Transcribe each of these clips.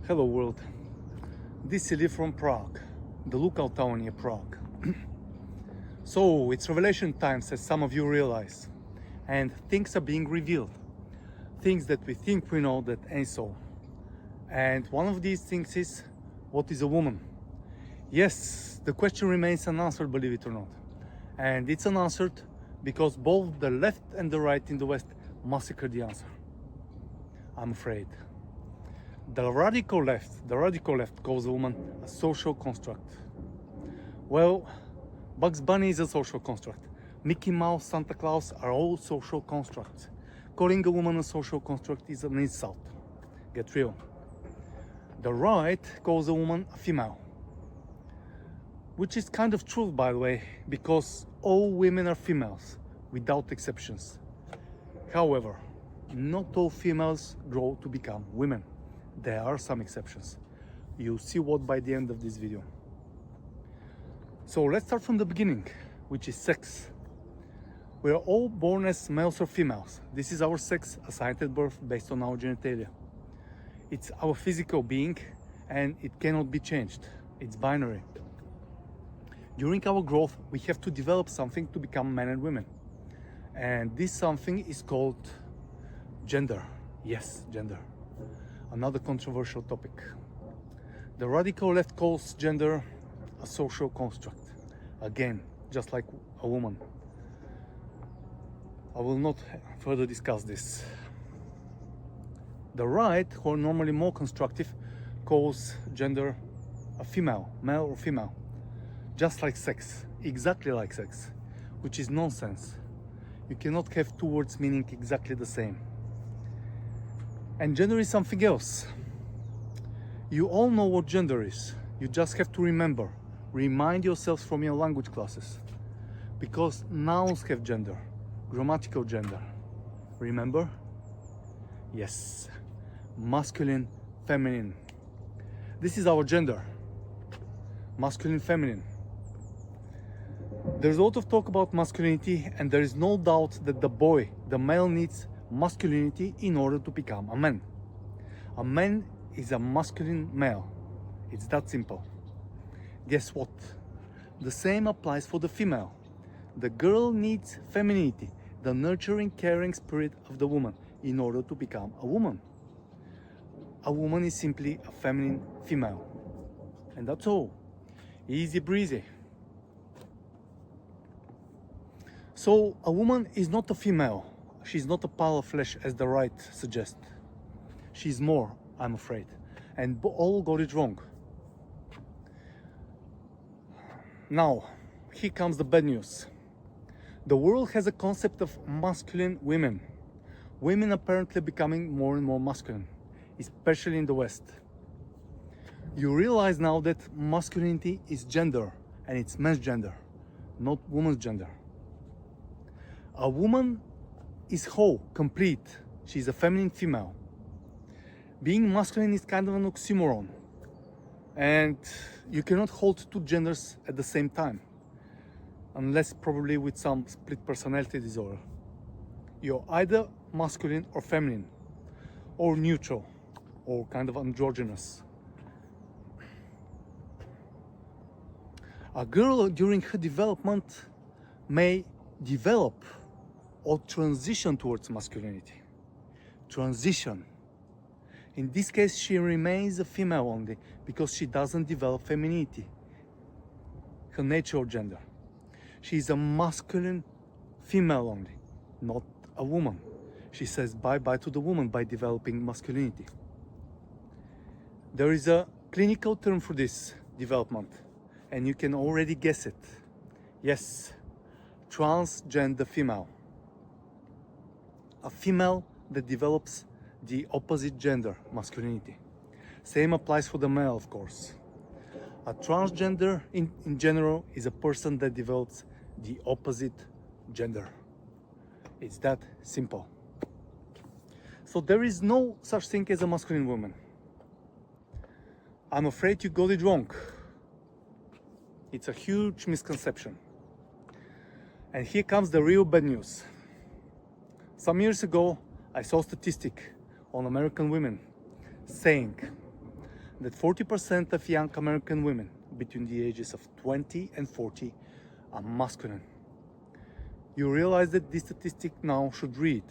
Hello world, this is Lee from Prague, the local town near Prague. So it's revelation times, as some of you realize, and things are being revealed, things that we think we know that ain't so. And one of these things is, what is a woman? Yes, the question remains unanswered, believe it or not, and it's unanswered because both the left and the right in the West massacred the answer, I'm afraid. The radical left calls a woman a social construct. Well, Bugs Bunny is a social construct. Mickey Mouse, Santa Claus are all social constructs. Calling a woman a social construct is an insult. Get real. The right calls a woman a female. Which is kind of true, by the way, because all women are females, without exceptions. However, not all females grow to become women. There are some exceptions. You'll see what by the end of this video. So let's start from the beginning, which is sex. We are all born as males or females. This is our sex assigned at birth based on our genitalia. It's our physical being and it cannot be changed. It's binary. During our growth, we have to develop something to become men and women. And this something is called gender. Yes, gender. Another controversial topic. The radical left calls gender a social construct. Again, just like a woman. I will not further discuss this. The right, who are normally more constructive, calls gender a female, male or female. Just like sex, exactly like sex, which is nonsense. You cannot have two words meaning exactly the same. And gender is something else. You all know what gender is. You just have to remember. Remind yourselves from your language classes. Because nouns have gender, grammatical gender. Remember? Yes. Masculine, feminine. This is our gender. Masculine, feminine. There's a lot of talk about masculinity, and there is no doubt that the male needs masculinity in order to become a man. A man is a masculine male. It's that simple. Guess what? The same applies for the female. The girl needs femininity, the nurturing, caring spirit of the woman, in order to become a woman. A woman is simply a feminine female. And that's all. Easy breezy. So a woman is not a female. She's not a pile of flesh as the right suggests. She's more, I'm afraid. And all got it wrong. Now, here comes the bad news. The world has a concept of masculine women. Women apparently becoming more and more masculine, especially in the West. You realize now that masculinity is gender, and it's men's gender, not woman's gender. A woman is whole, complete. She's a feminine female. Being masculine is kind of an oxymoron. And you cannot hold two genders at the same time. Unless probably with some split personality disorder. You're either masculine or feminine. Or neutral. Or kind of androgynous. A girl during her development may develop or transition towards masculinity. Transition. In this case, she remains a female only because she doesn't develop femininity, her natural gender. She is a masculine female only, not a woman. She says bye-bye to the woman by developing masculinity. There is a clinical term for this development, and you can already guess it. Yes, transgender female. A female that develops the opposite gender, masculinity. Same applies for the male, of course. A transgender in general is a person that develops the opposite gender. It's that simple. So there is no such thing as a masculine woman. I'm afraid you got it wrong. It's a huge misconception. And here comes the real bad news. Some years ago, I saw a statistic on American women saying that 40% of young American women between the ages of 20 and 40 are masculine. You realize that this statistic now should read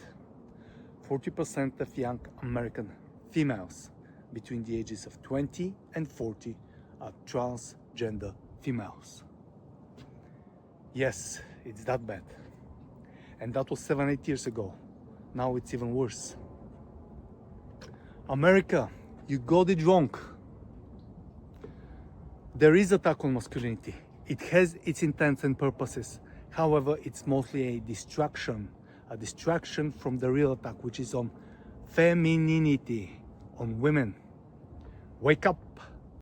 40% of young American females between the ages of 20 and 40 are transgender females. Yes, it's that bad. And that was 7-8 years ago. Now it's even worse. America, you got it wrong. There is attack on masculinity. It has its intents and purposes. However, it's mostly a distraction from the real attack, which is on femininity, on women. Wake up!